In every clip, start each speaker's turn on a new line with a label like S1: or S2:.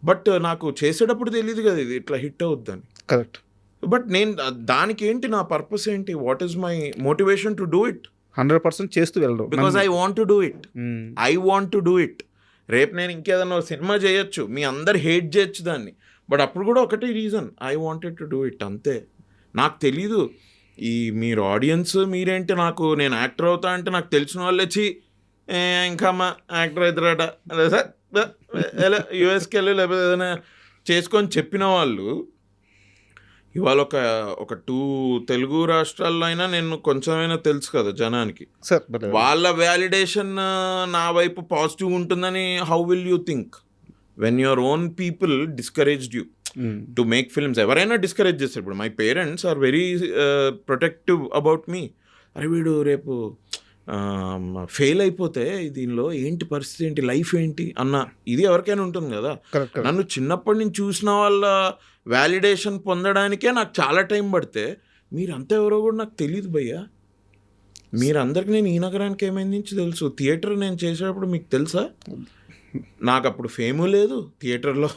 S1: But నాకు చేసేటప్పుడు తెలియదు కదా ఇది ఇట్లా హిట్ అవుద్దని.
S2: కరెక్ట్.
S1: బట్ నేను దానికి ఏంటి నా పర్పస్ ఏంటి, what is my motivation to do it?
S2: 100% చేస్తూ వెళ్ళడం.
S1: Because I want to do it. I want to do it. రేపు నేను ఇంకేదన్నా సినిమా చేయొచ్చు, మీ అందరు హేట్ చేయొచ్చు దాన్ని, బట్ అప్పుడు కూడా ఒకటే reason, I wanted to do it అంతే. నాకు తెలీదు ఈ మీరు ఆడియన్స్ మీరేంటి, నాకు నేను యాక్టర్ అవుతా అంటే నాకు తెలిసిన వాళ్ళు వచ్చి ఇంకా మా యాక్టర్ అవుతారట లేదా యూఎస్కి వెళ్ళి లేకపోతే ఏదైనా చేసుకొని చెప్పిన వాళ్ళు ఇవాళ ఒక 2 తెలుగు రాష్ట్రాల్లో అయినా నేను కొంచెమైనా తెలుసు కదా జనానికి, వాళ్ళ వ్యాలిడేషన్ నా వైపు పాజిటివ్ ఉంటుందని how will you think when your own people discouraged you to make films? ఎవరైనా డిస్కరేజ్ చేస్తారు. ఇప్పుడు my parents are very protective about me. అరే వీడు రేపు ఫెయిల్ అయిపోతే దీనిలో ఏంటి పరిస్థితి, ఏంటి లైఫ్ ఏంటి అన్న ఇది ఎవరికైనా ఉంటుంది కదా. నన్ను చిన్నప్పటి నుంచి చూసిన వాళ్ళ వ్యాలిడేషన్ పొందడానికే నాకు చాలా టైం పడితే మీరంతా ఎవరో కూడా నాకు తెలియదు భయ్యా. మీరందరికీ నేను ఈ నగరానికి ఏమైంది నుంచి తెలుసు. థియేటర్ నేను చేసేటప్పుడు మీకు తెలుసా, నాకు అప్పుడు ఫేము లేదు, థియేటర్లో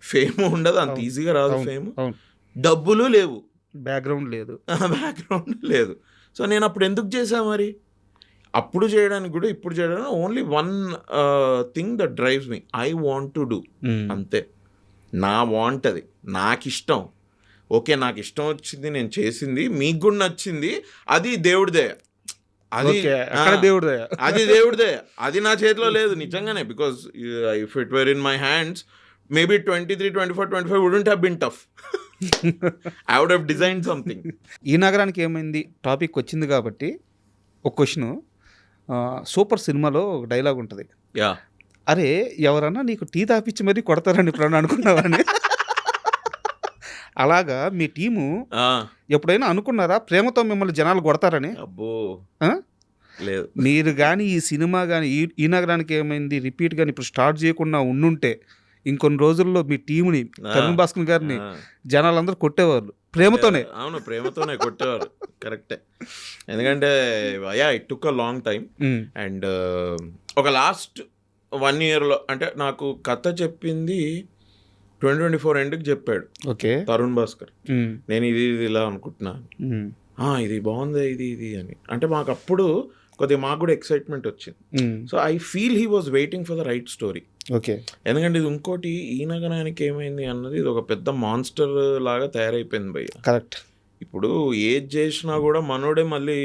S1: ఫేము ఉండదు, అంత ఈజీగా రాదు ఫేము, డబ్బులు లేవు,
S2: బ్యాక్గ్రౌండ్
S1: లేదు. సో నేను అప్పుడు ఎందుకు చేశా మరి? అప్పుడు చేయడానికి కూడా ఇప్పుడు చేయడానికి only one thing that drives me, I want to do అంతే. నా వాంట్ అది, నాకు ఇష్టం. ఓకే నాకు ఇష్టం వచ్చింది, నేను చేసింది, మీకు కూడా నచ్చింది, అది దేవుడిదే. అది దేవుడిదే, అది నా చేతిలో లేదు నిజంగానే. Because if it were in my hands maybe 23, 24, 25 wouldn't have been tough. I would have designed something.
S2: ఈ నగరానికి ఏమైంది టాపిక్ వచ్చింది కాబట్టి ఒక క్వశ్చన్. సూపర్ సినిమాలో ఒక డైలాగ్ ఉంటుంది, అరే ఎవరన్నా నీకు టీ తాపించి మరీ కొడతారని ఇప్పుడు అనుకున్నావని. అలాగా మీ టీము ఎప్పుడైనా అనుకున్నారా ప్రేమతో మిమ్మల్ని జనాలు కొడతారని?
S1: అబ్బో లేదు.
S2: మీరు కానీ ఈ సినిమా కానీ ఈ నగరానికి ఏమైంది రిపీట్ కానీ ఇప్పుడు స్టార్ట్ చేయకుండా ఉండుంటే ఇంకొన్ని రోజుల్లో మీ టీముని తరుణ్ భాస్కర్ గారిని జనాలందరూ కొట్టేవాళ్ళు ప్రేమతోనే.
S1: అవును, ప్రేమతోనే కొట్టేవారు. కరెక్టే. ఎందుకంటే it took a long time. And ఒక లాస్ట్ 1 yearలో అంటే నాకు కథ చెప్పింది 2024 ఎండ్కి చెప్పాడు తరుణ్ భాస్కర్. నేను ఇది ఇలా అనుకుంటున్నాను, ఇది బాగుంది, ఇది అని. అంటే మాకు అప్పుడు కొద్దిగా మాకు కూడా ఎక్సైట్మెంట్ వచ్చింది. So I feel he was waiting for the right story. ఎందుకంటే ఇది ఇంకోటి ఈ నగరానికి ఏమైంది అన్నది ఇది ఒక పెద్ద మాన్స్టర్ లాగా తయారైపోయింది భయ్య.
S2: కరెక్ట్.
S1: ఇప్పుడు ఏది చేసినా కూడా మనోడే మళ్ళీ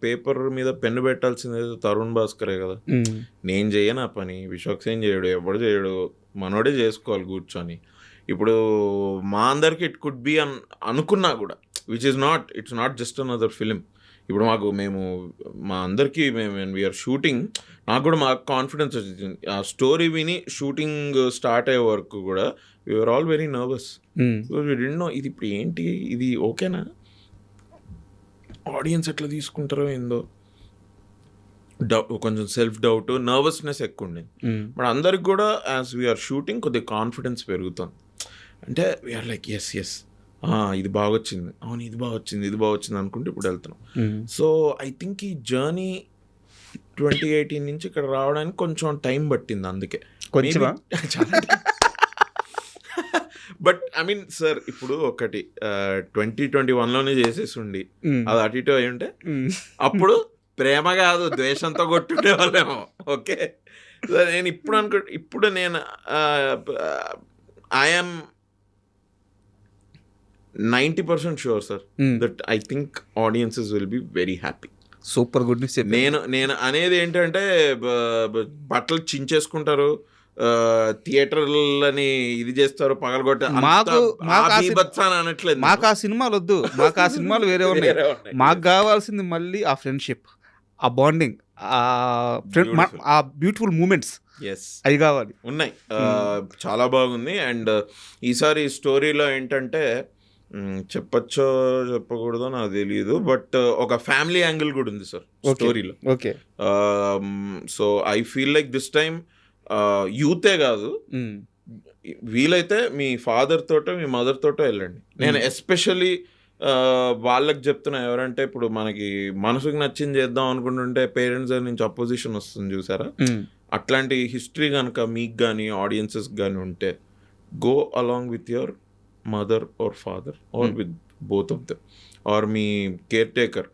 S1: పేపర్ మీద పెన్ను పెట్టాల్సింది తరుణ్ భాస్కరే కదా. నేను చేయను ఆ పని, విశ్వక్సేన్ చేయడు, ఎవడు చేయడు, మనోడే చేసుకోవాలి కూర్చొని. ఇప్పుడు మా అందరికి ఇట్ కుడ్ బి అనుకున్నా కూడా which is not, it's not just another film. ఇప్పుడు మేము మా అందరికీ వీఆర్ షూటింగ్, నాకు కూడా మాకు కాన్ఫిడెన్స్ వచ్చింది. ఆ స్టోరీ విని షూటింగ్ స్టార్ట్ అయ్యే వరకు కూడా we are all very nervous. We didn't know ఇది ఇప్పుడు ఏంటి, ఇది ఓకేనా, ఆడియన్స్ ఎట్లా తీసుకుంటారో ఏందో, కొంచెం సెల్ఫ్ డౌట్, నర్వస్నెస్ ఎక్కువ ఉండేది. బట్ అందరికి కూడా యాజ్ వీఆర్ షూటింగ్ కొద్దిగా కాన్ఫిడెన్స్ పెరుగుతుంది. అంటే వీఆర్ లైక్ ఎస్ ఇది బాగా వచ్చింది, అవును ఇది బాగా వచ్చింది అనుకుంటే ఇప్పుడు వెళ్తున్నాం. సో ఐ థింక్ ఈ జర్నీ 2018 నుంచి ఇక్కడ రావడానికి కొంచెం టైం పట్టింది. అందుకే బట్ ఐ మీన్ సార్ ఇప్పుడు ఒకటి 2021లోనే చేసేసి ఉండి అది అటు ఇటు అయి ఉంటే అప్పుడు ప్రేమ కాదు ద్వేషంతో కొట్టుండే వాళ్ళేమో. ఓకే నేను ఇప్పుడు నేను I'm 90% sure sir that I think audiences will be very happy.
S2: Super good news.
S1: నేను అనేది ఏంటంటే బట్టలు చించేసుకుంటారు, థియేటర్లని ఇది చేస్తారు, పగలగొట్ట అనట్లేదు.
S2: మాకు ఆ సినిమాలు వద్దు, మాకు ఆ సినిమాలు వేరే ఉన్నాయి. మాకు కావాల్సింది మళ్ళీ ఆ ఫ్రెండ్షిప్, ఆ బాండింగ్, ఆ బ్యూటిఫుల్ మూమెంట్స్ అవి కావాలి.
S1: ఉన్నాయి, చాలా బాగుంది. అండ్ ఈసారి స్టోరీలో ఏంటంటే చెప్పచ్చో చెప్పకూడదో నాకు తెలియదు, బట్ ఒక ఫ్యామిలీ యాంగిల్ కూడా ఉంది సార్ స్టోరీలో.
S2: Okay.
S1: So I feel like this time యూతే కాదు, వీలైతే మీ ఫాదర్ తోటో మీ మదర్ తోటో వెళ్ళండి. నేను ఎస్పెషల్లీ వాళ్ళకి చెప్తున్నా, ఎవరంటే ఇప్పుడు మనకి మనసుకు నచ్చింది చేద్దాం అనుకుంటుంటే పేరెంట్స్ నుంచి అపోజిషన్ వస్తుంది చూసారా, అట్లాంటి హిస్టరీ కనుక మీకు కానీ ఆడియన్సెస్ కానీ ఉంటే go along with your mother or father or with both of them, or మీ కేర్ టేకర్,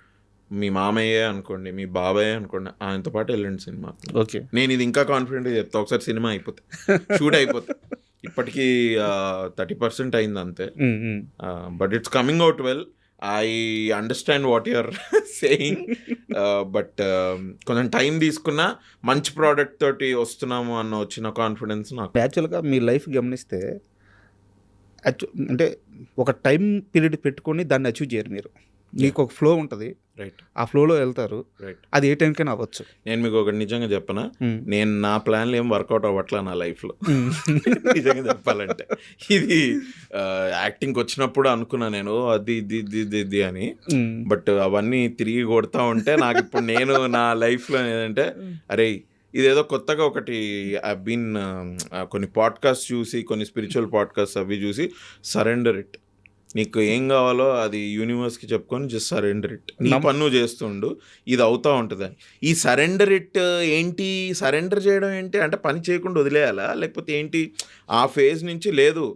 S1: మీ మామయ్యే అనుకోండి, మీ బాబాయ్ అనుకోండి, ఆయనతో పాటు వెళ్ళండి సినిమా.
S2: ఓకే,
S1: నేను ఇది ఇంకా కాన్ఫిడెంట్గా చెప్తా. ఒకసారి సినిమా అయిపోతే షూట్ అయిపోతే ఇప్పటికీ 30% అయింది అంతే. But it's coming out well. I understand what you're saying, but కొంచెం టైం తీసుకున్నా మంచి ప్రోడక్ట్ తోటి వస్తున్నాము అన్న వచ్చిన కాన్ఫిడెన్స్ నాకు.
S2: యాక్చువల్గా మీ లైఫ్ గమనిస్తే అంటే ఒక టైం పీరియడ్ పెట్టుకొని దాన్ని అచీవ్ చేయరు మీరు. మీకు ఒక ఫ్లో ఉంటుంది,
S1: రైట్,
S2: ఆ ఫ్లోలో వెళ్తారు,
S1: రైట్.
S2: అది ఏ టైంకైనా అవ్వచ్చు.
S1: నేను మీకు ఒకటి నిజంగా చెప్పనా, నేను నా ప్లాన్లు ఏం వర్కౌట్ అవ్వట్లా నా లైఫ్లో నిజంగా చెప్పాలంటే. ఇది యాక్టింగ్కి వచ్చినప్పుడు అనుకున్నా నేను అది ఇది అని, బట్ అవన్నీ తిరిగి కొడతా ఉంటే నాకు ఇప్పుడు నేను నా లైఫ్లో ఏంటంటే, అరే ఇదేదో కొత్తగా ఒకటి ఐ బీన్ కొన్ని పాడ్కాస్ట్ చూసి, కొన్ని స్పిరిచువల్ పాడ్కాస్ట్ అవి చూసి, సరెండర్ ఇట్, నీకు ఏం కావాలో అది యూనివర్స్కి చెప్పుకొని జస్ట్ సరెండర్ ఇట్, నీ పన్ను చేస్తుండు, ఇది అవుతూ ఉంటుంది. ఈ సరెండర్ ఇట్ ఏంటి, సరెండర్ చేయడం ఏంటి అంటే పని చేయకుండా వదిలేయాలా లేకపోతే ఏంటి? ఆ ఫేజ్ నుంచి లేదు.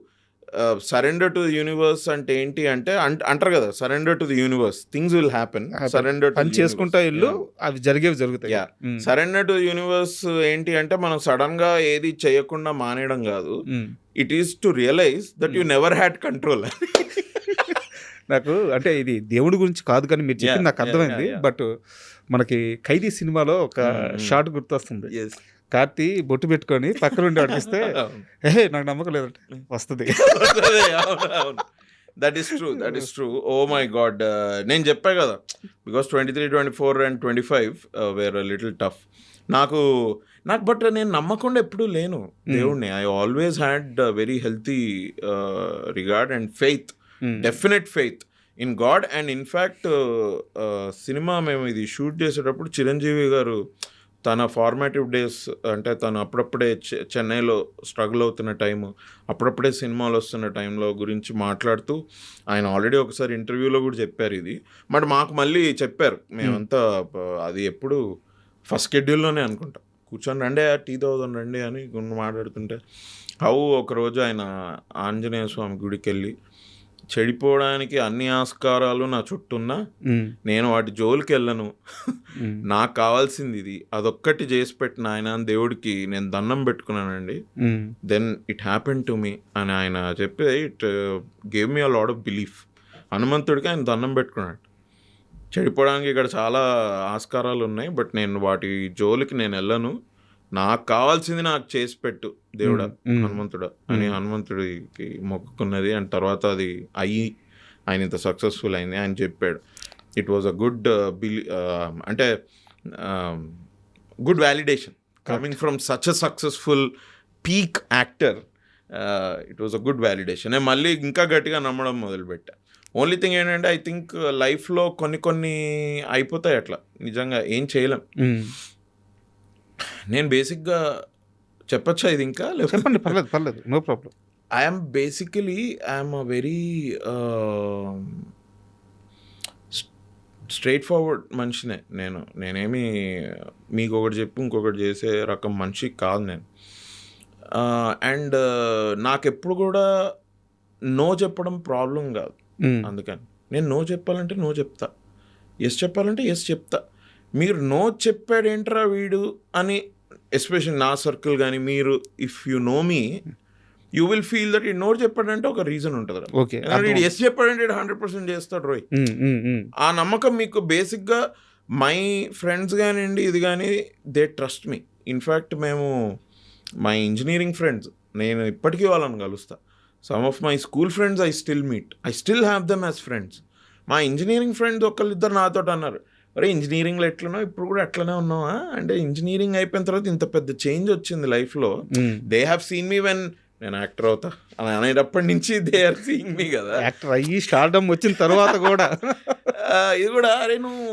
S1: సరెండర్ టు ది యూనివర్స్ అంటే ఏంటి అంటే అంటారు కదా, surrender to the universe, things will happen. Surrender
S2: పని చేసుకుంటా ఇల్లు అవి జరిగేవి జరుగుతాయి.
S1: సరెండర్ టు యూనివర్స్ ఏంటి అంటే మనం సడన్ గా ఏది చేయకుండా మానేయడం కాదు. It is to realise that you never had control.
S2: నాకు అంటే ఇది దేవుడి గురించి కాదు కానీ మీరు చెప్పింది నాకు అర్థమైంది. బట్ మనకి ఖైదీ సినిమాలో ఒక షార్ట్ గుర్తొస్తుంది. కార్తీ బొట్టు పెట్టుకొని పక్కన ఉండి అడిగిస్తే నాకు నమ్మకం లేదంటే వస్తుంది.
S1: That is true. Oh my god, నేను చెప్పా కదా, because 23, 24 and 25 were little tough. నాకు బట్ నేను నమ్మకుండా ఎప్పుడూ లేను దేవుడిని. I always had very healthy regard and faith, definite faith in god. And in fact cinema మేము ఇది షూట్ చేసేటప్పుడు చిరంజీవి గారు తన ఫార్మాటివ్ డేస్ అంటే తను అప్పుడప్పుడే చెన్నైలో స్ట్రగుల్ అవుతున్న టైము, అప్పుడప్పుడే సినిమాలు వస్తున్న టైంలో గురించి మాట్లాడుతూ ఆయన ఆల్రెడీ ఒకసారి ఇంటర్వ్యూలో కూడా చెప్పారు ఇది. బట్ మాకు మళ్ళీ చెప్పారు, మేమంతా అది ఎప్పుడు ఫస్ట్ షెడ్యూల్లోనే అనుకుంటా, కూర్చొని రండి టీ తాగుదాం రండి అని మాట్లాడుతుంటే, ఒకరోజు ఆయన ఆంజనేయ స్వామి గుడికి వెళ్ళి, చెడిపోవడానికి అన్ని ఆస్కారాలు నా చుట్టూన్నా నేను వాటి జోలికి వెళ్ళను, నాకు కావాల్సింది ఇది, అదొక్కటి చేసి పెట్టిన ఆయన దేవుడికి నేను దండం పెట్టుకున్నానండి, then it happen to me అని ఆయన చెప్పి it gave me a lot of belief. హనుమంతుడికి ఆయన దండం పెట్టుకున్నాడు. చెడిపోవడానికి ఇక్కడ చాలా ఆస్కారాలు ఉన్నాయి, బట్ నేను వాటి జోలికి నేను వెళ్ళను, నాకు కావాల్సింది నాకు చేసి పెట్టు దేవుడా హనుమంతుడా అని హనుమంతుడికి మొక్కుకున్నది. అండ్ తర్వాత అది ఆయన ఇంత సక్సెస్ఫుల్ అయింది ఆయన చెప్పాడు. ఇట్ వాజ్ అ గుడ్ అంటే good validation coming from such a successful peak actor. It was a good validation. నేను మళ్ళీ ఇంకా గట్టిగా నమ్మడం మొదలుపెట్టా. ఓన్లీ థింగ్ ఏంటంటే ఐ థింక్ లైఫ్లో కొన్ని అయిపోతాయి అట్లా, నిజంగా ఏం చేయలేం. నేను బేసిక్గా చెప్పచ్చా ఇది ఇంకా?
S2: చెప్పండి, పర్లేదు, no problem.
S1: I'm a very straightforward మనిషినే నేనేమి మీకు ఒకటి చెప్పి ఇంకొకటి చేసే రకం మనిషి కాదు నేను. అండ్ నాకెప్పుడు కూడా నో చెప్పడం ప్రాబ్లం కాదు. అందుకని నేను నో చెప్పాలంటే నో చెప్తా, ఎస్ చెప్పాలంటే ఎస్ చెప్తా. మీరు నో చెప్పాడేంట్రా వీడు అని, ఎస్పెషల్లీ నా సర్కిల్ కానీ మీరు, if you know me you will feel that ఈ నో చెప్పాడంటే ఒక రీజన్ ఉంటుంది.
S2: ఓకే,
S1: వీడు ఎస్ చెప్పాడంటే 100% చేస్తాడు రోయ్. ఆ నమ్మకం మీకు బేసిక్గా మై ఫ్రెండ్స్ కానివ్వండి ఇది కానీ దే ట్రస్ట్ మీ. ఇన్ఫ్యాక్ట్ మేము మై ఇంజనీరింగ్ ఫ్రెండ్స్, నేను ఇప్పటికీ వాళ్ళని కలుస్తా. Some of my school friends I still meet, I still have them as friends. మా ఇంజనీరింగ్ ఫ్రెండ్స్ ఒకళ్ళిద్దరు నాతో అన్నారు, అరే ఇంజనీరింగ్లో ఎట్లనో ఇప్పుడు కూడా అట్లనే ఉన్నావా అంటే, ఇంజనీరింగ్ అయిపోయిన తర్వాత ఇంత పెద్ద చేంజ్ వచ్చింది లైఫ్లో. They have seen me when నేను యాక్టర్ అవుతా అని అనేటప్పటి నుంచి దే ఆర్ సీయింగ్ మీ కదా.
S2: యాక్టర్ అయ్యి స్టార్డమ్ వచ్చిన తర్వాత కూడా
S1: ఇది కూడా అరే నువ్వు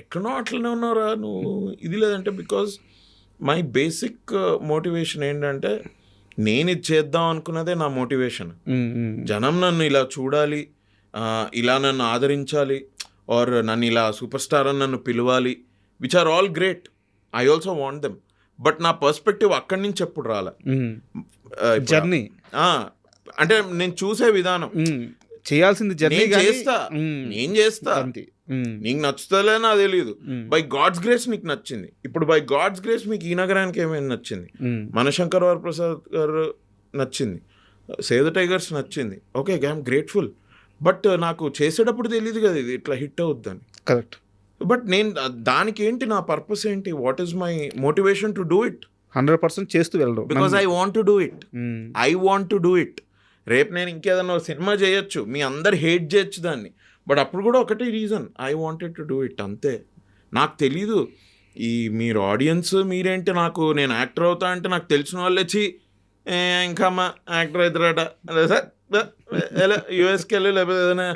S1: ఎట్లనో అట్లనే ఉన్నావురా నువ్వు ఇది లేదంటే, బికాజ్ మై బేసిక్ మోటివేషన్ ఏంటంటే నేను ఇది చేద్దాం అనుకున్నదే నా మోటివేషన్. జనం నన్ను ఇలా చూడాలి, ఇలా నన్ను ఆదరించాలి, ఆర్ నన్ను ఇలా సూపర్ స్టార్ అని నన్ను పిలవాలి, which are all great, I also want them. But నా పర్స్పెక్టివ్ అక్కడి నుంచి ఎప్పుడు రాలే.
S2: జర్నీ
S1: అంటే నేను చూసే విధానం
S2: చేయాల్సింది జర్నీ
S1: నేను చేస్తా నీకు నచ్చుతలే నాకు తెలియదు. బై గాడ్స్ గ్రేస్ నీకు నచ్చింది. ఇప్పుడు బై గాడ్స్ గ్రేస్ మీకు ఈ నగరానికి ఏమైనా నచ్చింది, మనశంకర్ వరప్రసాద్ గారు నచ్చింది, సేవ్ ద టైగర్స్ నచ్చింది, ఓకే ఐఎమ్ గ్రేట్ఫుల్. బట్ నాకు చేసేటప్పుడు తెలియదు కదా ఇది ఇట్లా హిట్ అవుద్దని.
S2: కరెక్ట్.
S1: బట్ నేను దానికి ఏంటి నా పర్పస్ ఏంటి, what is my motivation to do it?
S2: 100% చేస్తూ వెళ్ళడం.
S1: Because I want to do it. I want to do it. రేపు నేను ఇంకేదన్నా సినిమా చేయొచ్చు, మీ అందరు హేట్ చేయొచ్చు దాన్ని, బట్ అప్పుడు కూడా ఒకటే reason, I wanted to do it అంతే. నాకు తెలీదు ఈ మీరు ఆడియన్స్ మీరేంటి, నేను యాక్టర్ అవుతా అంటే నాకు తెలిసిన వాళ్ళు వచ్చి ఇంకా మా యాక్టర్ అవుతారట ఎలా యూఎస్కి వెళ్ళి లేకపోతే ఏదైనా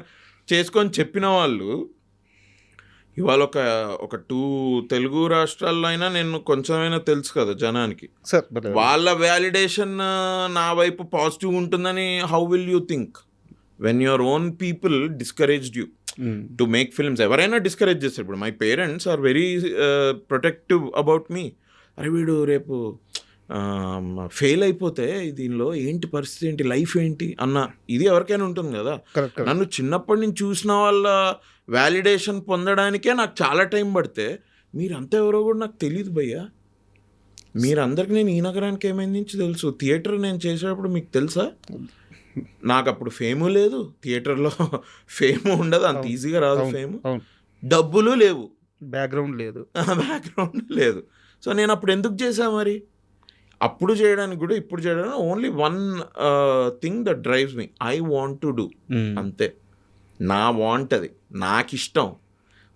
S1: చేసుకొని చెప్పిన వాళ్ళు ఇవాళ ఒక 2 తెలుగు రాష్ట్రాల్లో అయినా నేను కొంచెమైనా తెలుసు కదా జనానికి, వాళ్ళ వ్యాలిడేషన్ నా వైపు పాజిటివ్ ఉంటుందని how will you think when your own people discouraged you to make films? ఎవరైనా డిస్కరేజ్ చేస్తారు. ఇప్పుడు my parents are very protective about me. అరే వీడు రేపు ఫెయిల్ అయిపోతే దీనిలో ఏంటి పరిస్థితి, ఏంటి లైఫ్ ఏంటి అన్న ఇది ఎవరికైనా ఉంటుంది కదా. నన్ను చిన్నప్పటి నుంచి చూసిన వాళ్ళ వ్యాలిడేషన్ పొందడానికే నాకు చాలా టైం పడితే మీరంతా ఎవరో కూడా నాకు తెలియదు భయ్యా. మీరందరికీ నేను ఈ నగరానికి ఏమైంది నుంచి తెలుసు. థియేటర్ నేను చేసేటప్పుడు మీకు తెలుసా, నాకు అప్పుడు ఫేము లేదు, థియేటర్లో ఫేము ఉండదు, అంత ఈజీగా రాదు ఫేము, డబ్బులు లేవు,
S2: బ్యాక్గ్రౌండ్
S1: లేదు. సో నేను అప్పుడు ఎందుకు చేశా మరి? అప్పుడు చేయడానికి కూడా ఇప్పుడు చేయడానికి only one thing that drives me, I want to do అంతే. నా వాంట్ అది, నాకు ఇష్టం,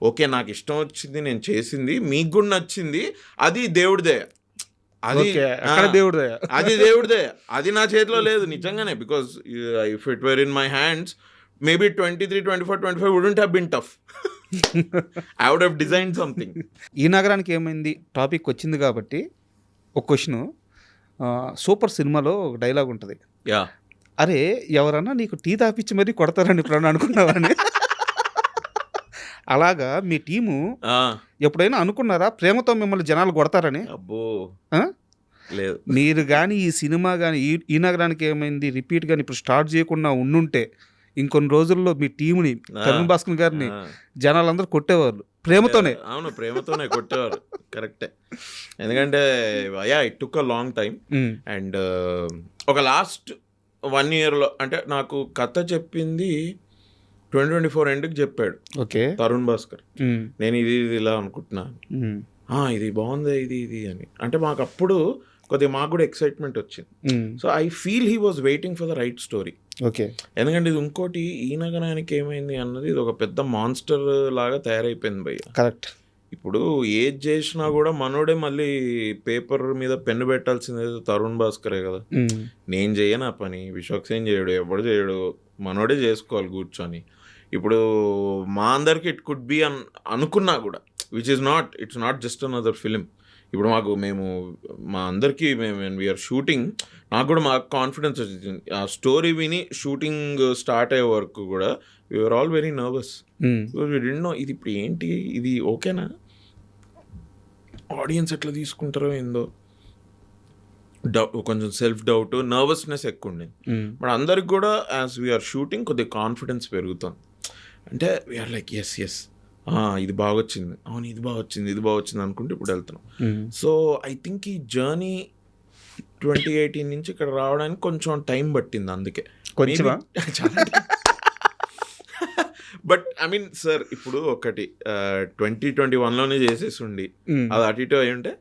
S1: ఓకే నాకు ఇష్టం వచ్చింది నేను చేసింది, మీకు కూడా నచ్చింది, అది దేవుడిదే, అది దేవుడిదే, అది నా చేతిలో లేదు నిజంగానే. Because if it were in my hands maybe 23, 24, 25 wouldn't have been tough. I would have designed something.
S2: ఈ నగరానికి ఏమైంది టాపిక్ వచ్చింది కాబట్టి ఒక క్వశ్చన్, సూపర్ సినిమాలో ఒక డైలాగ్ ఉంటుంది, అరే ఎవరన్నా నీకు టీ తాపిచ్చి మరీ కొడతారని ఇప్పుడు అనుకున్నావని. అలాగా మీ టీము ఎప్పుడైనా అనుకున్నారా ప్రేమతో మిమ్మల్ని జనాలు కొడతారని?
S1: అబ్బో లేదు.
S2: మీరు కానీ ఈ సినిమా కానీ ఈ నగరానికి ఏమైంది రిపీట్ కానీ ఇప్పుడు స్టార్ట్ చేయకుండా ఉండుంటే ఇంకొన్ని రోజుల్లో మీ టీముని తరుణ్ భాస్కర్ గారిని జనాలందరూ కొట్టేవాళ్ళు ప్రేమతోనే.
S1: అవును, ప్రేమతోనే కొట్టేవారు, కరెక్టే. ఎందుకంటే it took a long time. And ఒక లాస్ట్ 1 yearలో అంటే నాకు కథ చెప్పింది 2024 ఎండ్కి చెప్పాడు తరుణ్ భాస్కర్. నేను ఇది ఇలా అనుకుంటున్నాను, ఇది బాగుంది ఇది అని. అంటే మాకు అప్పుడు కొద్దిగా మాకు కూడా ఎక్సైట్మెంట్ వచ్చింది. So I feel he was waiting for the right story. ఎందుకంటే ఇది ఇంకోటి ఈ నగరానికి ఏమైంది అన్నది ఇది ఒక పెద్ద మాన్స్టర్ లాగా తయారైపోయింది భయ్య.
S2: కరెక్ట్.
S1: ఇప్పుడు ఏది చేసినా కూడా మనోడే మళ్ళీ పేపర్ మీద పెన్ను పెట్టాల్సింది తరుణ్ భాస్కరే కదా. నేను చేయను ఆ పని, విశ్వక్సేన్ చేయడు, ఎవడు చేయడు, మనోడే చేసుకోవాలి కూర్చొని. ఇప్పుడు మా అందరికి ఇట్ కుడ్ బి అనుకున్నా కూడా it's not just another film. ఇప్పుడు మేము మా అందరికీ వీఆర్ షూటింగ్, నాకు కూడా మాకు కాన్ఫిడెన్స్ వచ్చింది. ఆ స్టోరీ విని షూటింగ్ స్టార్ట్ అయ్యే వరకు కూడా we are all very nervous. We didn't know ఇది ఇప్పుడు ఏంటి, ఇది ఓకేనా, ఆడియన్స్ ఎట్లా తీసుకుంటారో ఏందో, కొంచెం సెల్ఫ్ డౌట్, నర్వస్నెస్ ఎక్కువ ఉండేది. బట్ అందరికి కూడా యాజ్ వీఆర్ షూటింగ్ కొద్దిగా కాన్ఫిడెన్స్ పెరుగుతుంది. అంటే వీఆర్ లైక్ ఎస్ ఇది బాగా వచ్చింది, అవును ఇది బాగా వచ్చింది అనుకుంటే ఇప్పుడు వెళ్తున్నాం. సో ఐ థింక్ ఈ జర్నీ 2018 నుంచి ఇక్కడ రావడానికి కొంచెం టైం పట్టింది. అందుకే బట్ ఐ మీన్ సార్ ఇప్పుడు ఒకటి 2021లోనే చేసేసి ఉండి అది అటు ఇటు అయి ఉంటే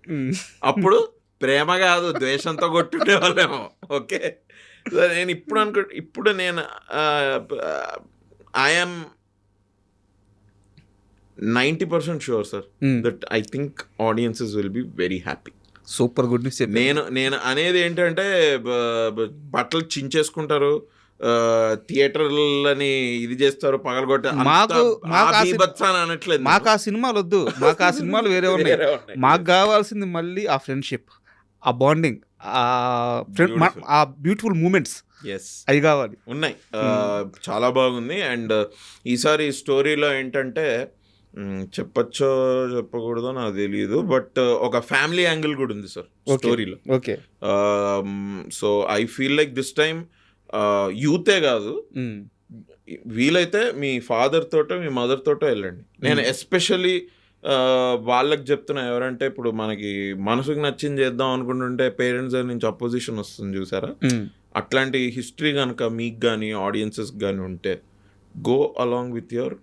S1: అప్పుడు ప్రేమ కాదు ద్వేషంతో కొట్టుండే వాళ్ళేమో. ఓకే, నేను ఇప్పుడు నేను I'm 90% sure sir that I think audiences will be very happy.
S2: Super good news.
S1: నేను అనేది ఏంటంటే బట్టలు చించేసుకుంటారు, థియేటర్లని ఇది చేస్తారు, పగలగొట్ట అనట్లేదు.
S2: మాకు ఆ సినిమాలు వద్దు, మాకు ఆ సినిమాలు వేరే ఉన్నాయి. మాకు కావాల్సింది మళ్ళీ ఆ ఫ్రెండ్షిప్, ఆ బాండింగ్, ఆ బ్యూటిఫుల్ మూమెంట్స్ అవి కావాలి.
S1: ఉన్నాయి, చాలా బాగుంది. అండ్ ఈసారి స్టోరీలో ఏంటంటే చెప్పచ్చో చెప్పకూడదో నాకు తెలియదు, బట్ ఒక ఫ్యామిలీ యాంగిల్ కూడా ఉంది సార్ స్టోరీలో.
S2: Okay,
S1: so I feel like this time యూతే కాదు, వీలైతే మీ ఫాదర్ తోటో మీ మదర్ తోటో వెళ్ళండి. నేను ఎస్పెషల్లీ వాళ్ళకి చెప్తున్నా, ఎవరంటే ఇప్పుడు మనకి మనసుకు నచ్చింది చేద్దాం అనుకుంటుంటే పేరెంట్స్ నుంచి అపోజిషన్ వస్తుంది చూసారా, అట్లాంటి హిస్టరీ కనుక మీకు కానీ ఆడియన్సెస్ కానీ ఉంటే go along with your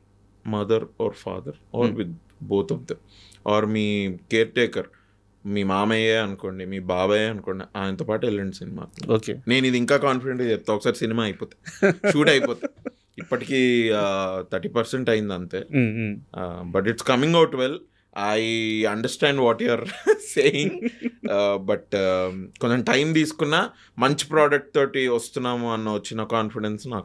S1: mother or father or with both of them, or మీ కేర్ టేకర్, మీ మామయ్యే అనుకోండి, మీ బాబాయ్ అనుకోండి, ఆయనతో పాటు వెళ్ళండి సినిమా.
S2: ఓకే,
S1: నేను ఇది ఇంకా కాన్ఫిడెంట్గా చెప్తా. ఒకసారి సినిమా అయిపోతే షూట్ అయిపోతే ఇప్పటికీ 30% అయింది అంతే. But it's coming out well. I understand what you're saying, but కొంచెం టైం తీసుకున్నా మంచి ప్రోడక్ట్ తోటి వస్తున్నాము అన్న వచ్చిన కాన్ఫిడెన్స్ నాకు